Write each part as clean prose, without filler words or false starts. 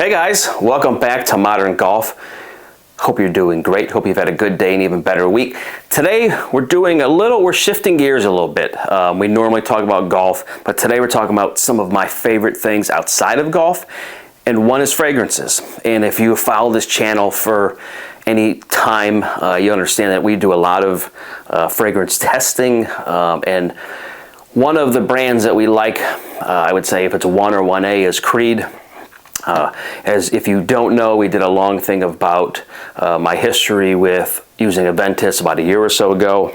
Hey guys, welcome back to Modern Golf. Hope you're doing great. Hope you've had a good day and even better week. Today we're shifting gears a little bit. We normally talk about golf, but today we're talking about some of my favorite things outside of golf, and one is fragrances. And if you follow this channel for any time, you understand that we do a lot of fragrance testing, and one of the brands that we like, I would say if it's a 1 or 1A, is Creed. As if you don't know, we did a long thing about my history with using Aventus about a year or so ago.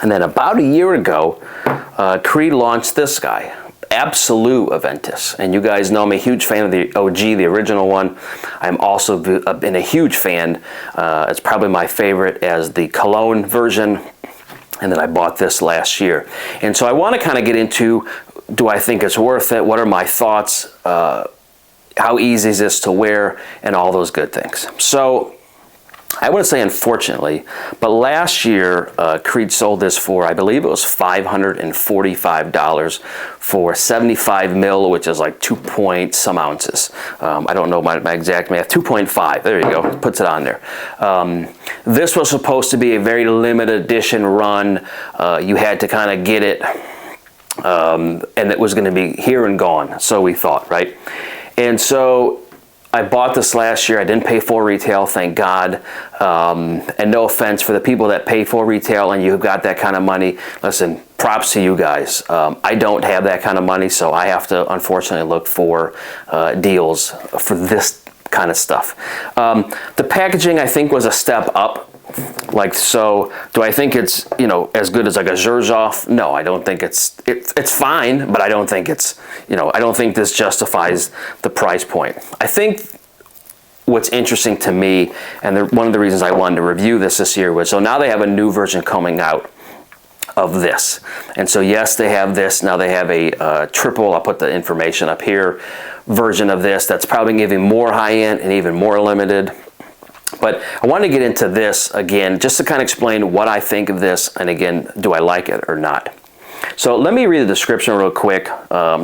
And then about a year ago, Creed launched this guy, Absolu Aventus. And you guys know I'm a huge fan of the OG, the original one. I'm also been a huge fan. It's probably my favorite as the cologne version. And then I bought this last year. And so I want to kind of get into, do I think it's worth it? What are my thoughts? How easy is this to wear, and all those good things. So I wouldn't say unfortunately, but last year Creed sold this for, I believe it was $545 for 75 mil, which is like 2 point some ounces. I don't know my exact math. 2.5, there you go, puts it on there. This was supposed to be a very limited edition run. You had to kind of get it, and it was going to be here and gone, so we thought, right? And so I bought this last year. I didn't pay full retail, thank God. And no offense for the people that pay full retail and you've got that kind of money. Listen, props to you guys. I don't have that kind of money, so I have to unfortunately look for deals for this kind of stuff. The packaging, I think, was a step up. Like, so do I think it's, you know, as good as like a Xerjoff? No, I don't think it's fine, but I don't think it's, you know, I don't think this justifies the price point. I think what's interesting to me, and one of the reasons I wanted to review this year was, so now they have a new version coming out of this. And so yes, they have this, now they have a triple, I'll put the information up here, version of this that's probably giving more high-end and even more limited. But I want to get into this again, just to kind of explain what I think of this, and again, do I like it or not? So let me read the description real quick,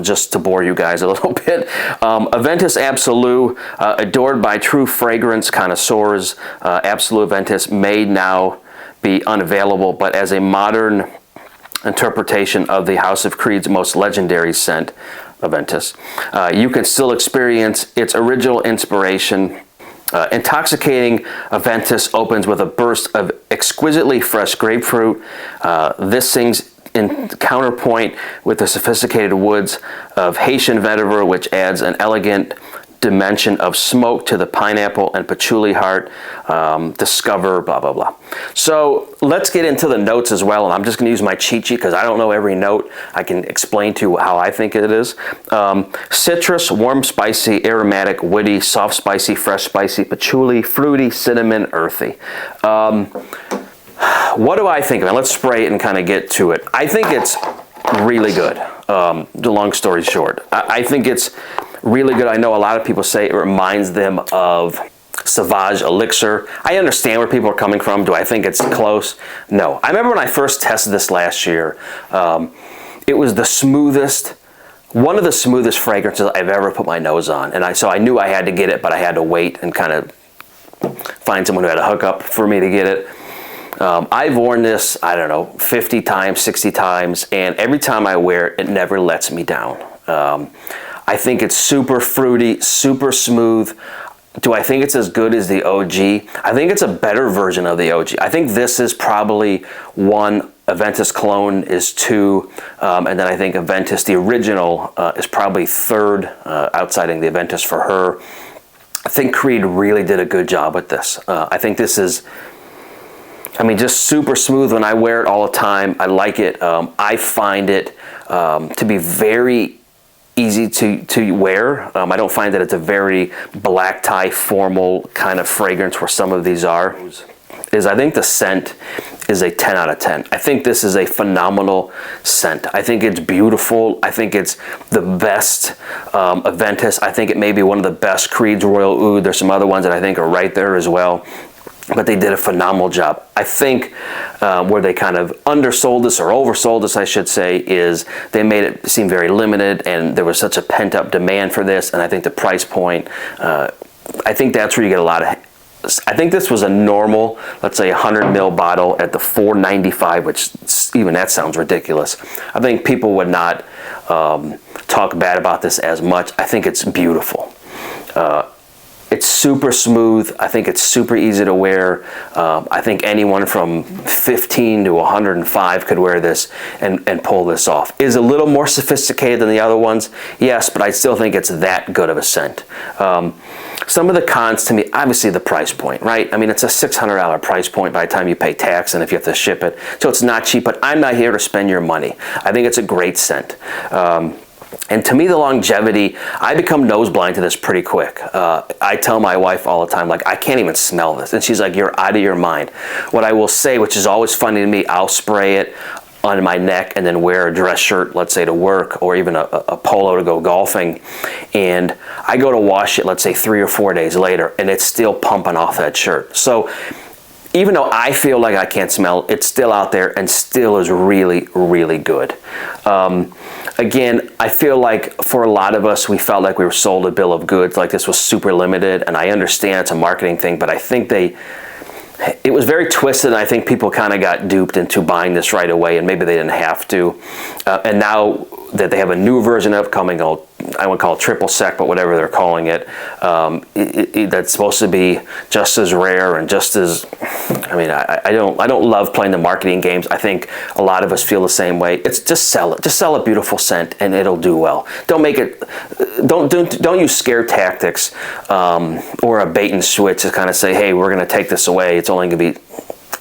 just to bore you guys a little bit. Aventus Absolu, adored by true fragrance connoisseurs, Absolu Aventus may now be unavailable, but as a modern interpretation of the House of Creed's most legendary scent, Aventus, you can still experience its original inspiration. Intoxicating Aventus opens with a burst of exquisitely fresh grapefruit. This sings in counterpoint with the sophisticated woods of Haitian vetiver, which adds an elegant dimension of smoke to the pineapple and patchouli heart. Discover, blah, blah, blah. So let's get into the notes as well. And I'm just going to use my cheat sheet because I don't know every note. I can explain to you how I think it is. Citrus, warm, spicy, aromatic, woody, soft, spicy, fresh, spicy, patchouli, fruity, cinnamon, earthy. What do I think of it? Let's spray it and kind of get to it. I think it's really good. The long story short, I think it's really good. I know a lot of people say it reminds them of Sauvage Elixir. I understand where people are coming from. Do I think it's close? No. I remember when I first tested this last year, it was the smoothest, one of the smoothest fragrances I've ever put my nose on. And so I knew I had to get it, but I had to wait and kind of find someone who had a hookup for me to get it. I've worn this, I don't know, 50 times, 60 times, and every time I wear it, it never lets me down. I think it's super fruity, super smooth. Do I think it's as good as the OG? I think it's a better version of the OG. I think this is probably 1, Aventus Cologne is 2, and then I think Aventus, the original, is probably 3rd, outside the Aventus for her. I think Creed really did a good job with this. I think this is, I mean, just super smooth when I wear it all the time. I like it. I find it to be very easy to wear. I don't find that it's a very black tie formal kind of fragrance where some of these are. I think the scent is a 10 out of 10. I think this is a phenomenal scent. I think it's beautiful. I think it's the best Aventus. I think it may be one of the best Creed's Royal Oud. There's some other ones that I think are right there as well. but they did a phenomenal job. I think where they kind of undersold this, or oversold this, I should say, is they made it seem very limited, and there was such a pent-up demand for this, and I think the price point, I think that's where you get a lot of, I think this was a normal, let's say 100 ml bottle at the $4.95, which even that sounds ridiculous. I think people would not talk bad about this as much. I think it's beautiful. It's super smooth. I think it's super easy to wear. I think anyone from 15 to 105 could wear this and pull this off. Is a little more sophisticated than the other ones, yes, but I still think it's that good of a scent. Some of the cons to me, obviously the price point, right? I mean, it's a $600 price point by the time you pay tax and if you have to ship it. So it's not cheap, but I'm not here to spend your money. I think it's a great scent. And to me, the longevity, I become nose blind to this pretty quick. I tell my wife all the time, like, I can't even smell this. And she's like, you're out of your mind. What I will say, which is always funny to me, I'll spray it on my neck and then wear a dress shirt, let's say to work, or even a polo to go golfing. And I go to wash it, let's say 3 or 4 days later, and it's still pumping off that shirt. So even though I feel like I can't smell, it's still out there and still is really, really good. Again, I feel like for a lot of us, we felt like we were sold a bill of goods, like this was super limited, and I understand it's a marketing thing, but I think it was very twisted, and I think people kind of got duped into buying this right away, and maybe they didn't have to. And now that they have a new version of coming, I wouldn't call it triple sec, but whatever they're calling it, that's supposed to be just as rare and just as, I mean, I don't love playing the marketing games. I think a lot of us feel the same way. It's just sell it. Just sell a beautiful scent and it'll do well. Don't make it, don't use scare tactics or a bait and switch to kind of say, hey, we're going to take this away. It's only going to be,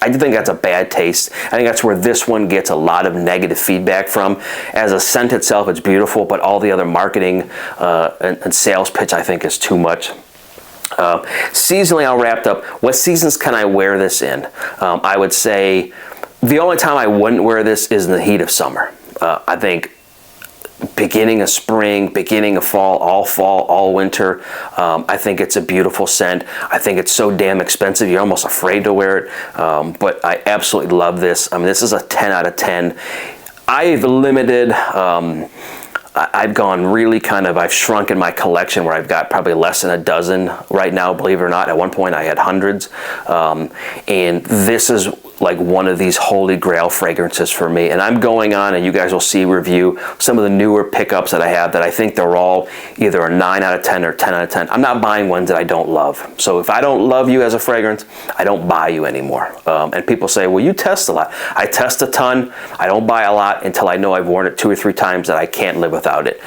I think that's a bad taste. I think that's where this one gets a lot of negative feedback from. As a scent itself, it's beautiful, but all the other marketing and sales pitch, I think, is too much. Seasonally, I'll wrap up. What seasons can I wear this in? I would say the only time I wouldn't wear this is in the heat of summer. I think beginning of spring, beginning of fall, all winter. I think it's a beautiful scent. I think it's so damn expensive, you're almost afraid to wear it. But I absolutely love this. I mean, this is a 10 out of 10. I've limited, I've gone really kind of, I've shrunk in my collection where I've got probably less than a dozen right now, believe it or not. At one point I had hundreds. And this is like one of these holy grail fragrances for me. And I'm going on, and you guys will see review some of the newer pickups that I have that I think they're all either a 9 out of 10 or 10 out of 10. I'm not buying ones that I don't love. So if I don't love you as a fragrance, I don't buy you anymore. And people say, well, you test a lot. I test a ton. I don't buy a lot until I know I've worn it 2 or 3 times that I can't live without it.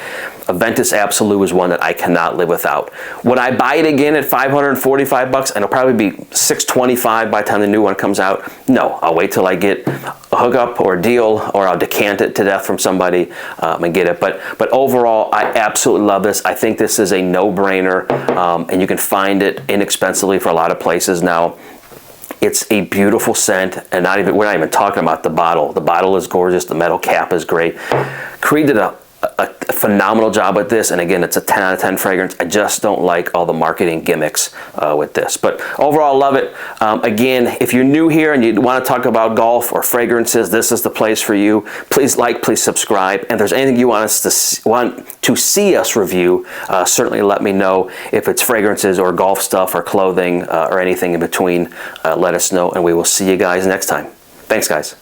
Aventus Absolu is one that I cannot live without. Would I buy it again at $545 and it'll probably be $625 by the time the new one comes out? No, I'll wait till I get a hookup or a deal, or I'll decant it to death from somebody and get it. But overall, I absolutely love this. I think this is a no-brainer, and you can find it inexpensively for a lot of places now. It's a beautiful scent, and we're not even talking about the bottle. The bottle is gorgeous. The metal cap is great. Creed did a phenomenal job with this, and again, it's a 10 out of 10 fragrance. I just don't like all the marketing gimmicks with this, but overall, love it. Again, if you're new here and you want to talk about golf or fragrances, this is the place for you. Please like, please subscribe, and if there's anything you want to see us review, certainly let me know. If it's fragrances or golf stuff or clothing or anything in between, let us know, and we will see you guys next time. Thanks, guys.